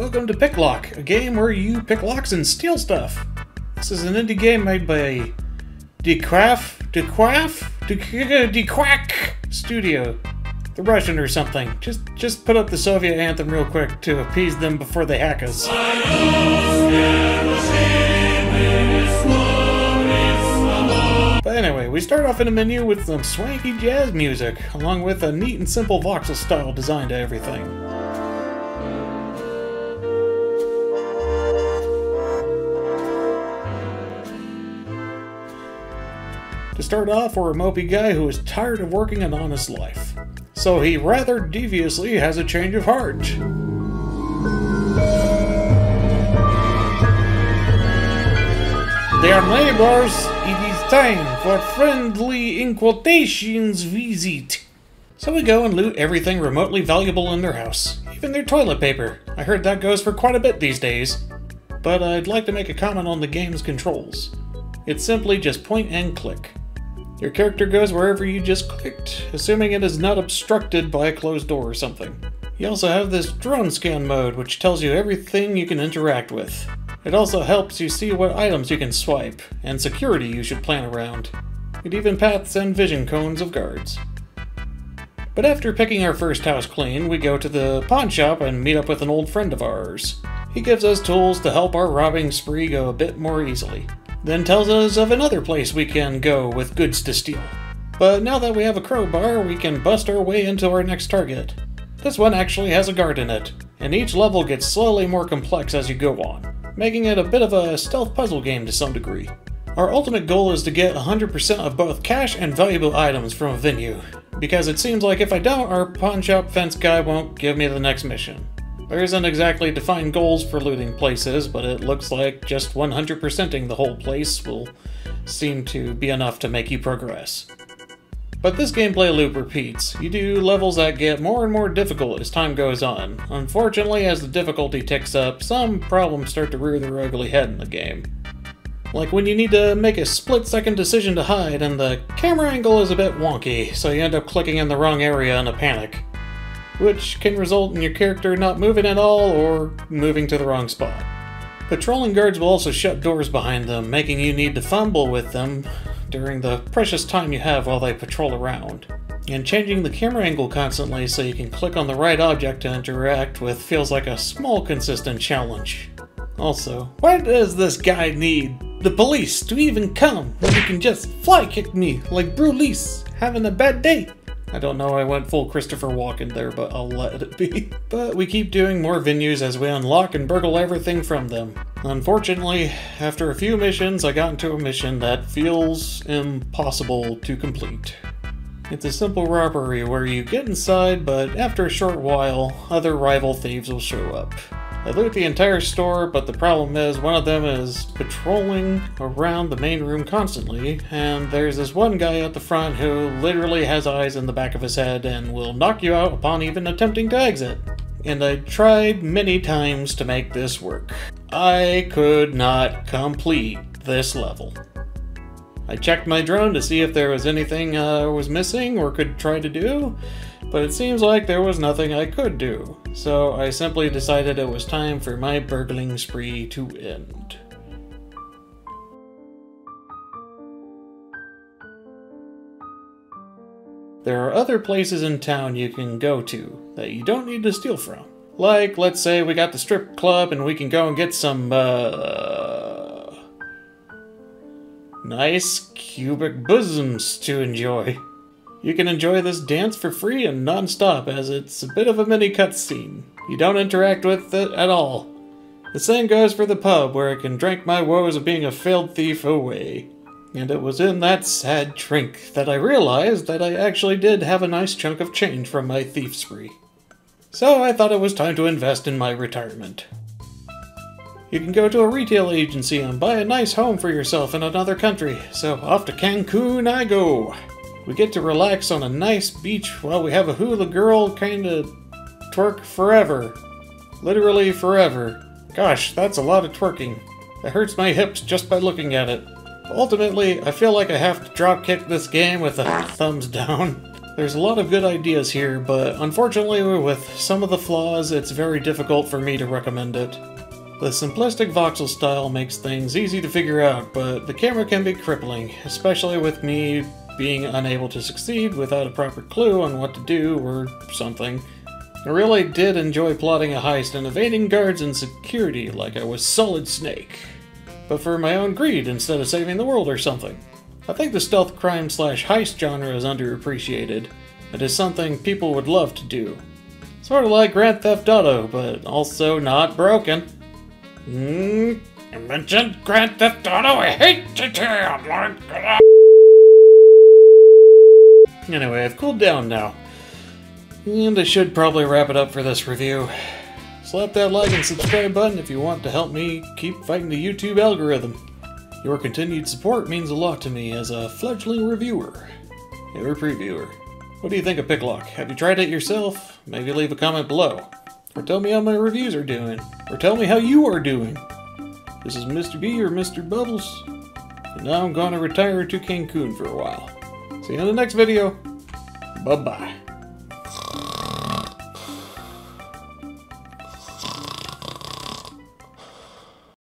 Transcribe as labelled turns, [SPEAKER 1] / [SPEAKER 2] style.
[SPEAKER 1] Welcome to Picklock, a game where you pick locks and steal stuff. This is an indie game made by Dequack Studio. The Russian or something. Just put up the Soviet anthem real quick to appease them before they hack us. But anyway, we start off in a menu with some swanky jazz music, along with a neat and simple voxel style design to everything. To start off, we're a mopey guy who is tired of working an honest life. So he rather deviously has a change of heart. Dear neighbors, it is time for friendly in quotations visit. So we go and loot everything remotely valuable in their house, even their toilet paper. I heard that goes for quite a bit these days. But I'd like to make a comment on the game's controls. It's simply just point and click. Your character goes wherever you just clicked, assuming it is not obstructed by a closed door or something. You also have this drone scan mode, which tells you everything you can interact with. It also helps you see what items you can swipe, and security you should plan around. It even paths and vision cones of guards. But after picking our first house clean, we go to the pawn shop and meet up with an old friend of ours. He gives us tools to help our robbing spree go a bit more easily. Then tells us of another place we can go with goods to steal. But now that we have a crowbar, we can bust our way into our next target. This one actually has a guard in it, and each level gets slowly more complex as you go on, making it a bit of a stealth puzzle game to some degree. Our ultimate goal is to get 100% of both cash and valuable items from a venue, because it seems like if I don't, our pawn shop fence guy won't give me the next mission. There isn't exactly defined goals for looting places, but it looks like just 100%ing the whole place will seem to be enough to make you progress. But this gameplay loop repeats. You do levels that get more and more difficult as time goes on. Unfortunately, as the difficulty ticks up, some problems start to rear their ugly head in the game. Like when you need to make a split-second decision to hide and the camera angle is a bit wonky, so you end up clicking in the wrong area in a panic, which can result in your character not moving at all or moving to the wrong spot. Patrolling guards will also shut doors behind them, making you need to fumble with them during the precious time you have while they patrol around. And changing the camera angle constantly so you can click on the right object to interact with feels like a small consistent challenge. Also, why does this guy need the police to even come when he can just fly kick me like Bruce having a bad day? I don't know, I went full Christopher Walken there, but I'll let it be. But we keep doing more venues as we unlock and burgle everything from them. Unfortunately, after a few missions, I got into a mission that feels impossible to complete. It's a simple robbery where you get inside, but after a short while, other rival thieves will show up. I loot the entire store, but the problem is one of them is patrolling around the main room constantly, and there's this one guy at the front who literally has eyes in the back of his head and will knock you out upon even attempting to exit. And I tried many times to make this work. I could not complete this level. I checked my drone to see if there was anything I was missing or could try to do, but it seems like there was nothing I could do, so I simply decided it was time for my burgling spree to end. There are other places in town you can go to that you don't need to steal from. Like, let's say we got the strip club and we can go and get some, nice cubic bosoms to enjoy. You can enjoy this dance for free and non-stop, as it's a bit of a mini cutscene. You don't interact with it at all. The same goes for the pub, where I can drink my woes of being a failed thief away. And it was in that sad drink that I realized that I actually did have a nice chunk of change from my thief spree. So I thought it was time to invest in my retirement. You can go to a retail agency and buy a nice home for yourself in another country, so off to Cancun I go. We get to relax on a nice beach while we have a hula girl kinda twerk forever. Literally forever. Gosh, that's a lot of twerking. It hurts my hips just by looking at it. Ultimately, I feel like I have to dropkick this game with a thumbs down. There's a lot of good ideas here, but unfortunately with some of the flaws, it's very difficult for me to recommend it. The simplistic voxel style makes things easy to figure out, but the camera can be crippling, especially with me being unable to succeed without a proper clue on what to do or something. I really did enjoy plotting a heist and evading guards and security like I was Solid Snake, but for my own greed instead of saving the world or something. I think the stealth crime / heist genre is underappreciated. It is something people would love to do. Sort of like Grand Theft Auto, but also not broken. You mentioned Grand Theft Auto, I hate to tell. Anyway, I've cooled down now. And I should probably wrap it up for this review. Slap that like and subscribe button if you want to help me keep fighting the YouTube algorithm. Your continued support means a lot to me as a fledgling reviewer. Or previewer. What do you think of Picklock? Have you tried it yourself? Maybe leave a comment below. Or tell me how my reviews are doing. Or tell me how you are doing. This is Mr. B or Mr. Bubbles. And now I'm going to retire to Cancun for a while. See you in the next video. Bye-bye.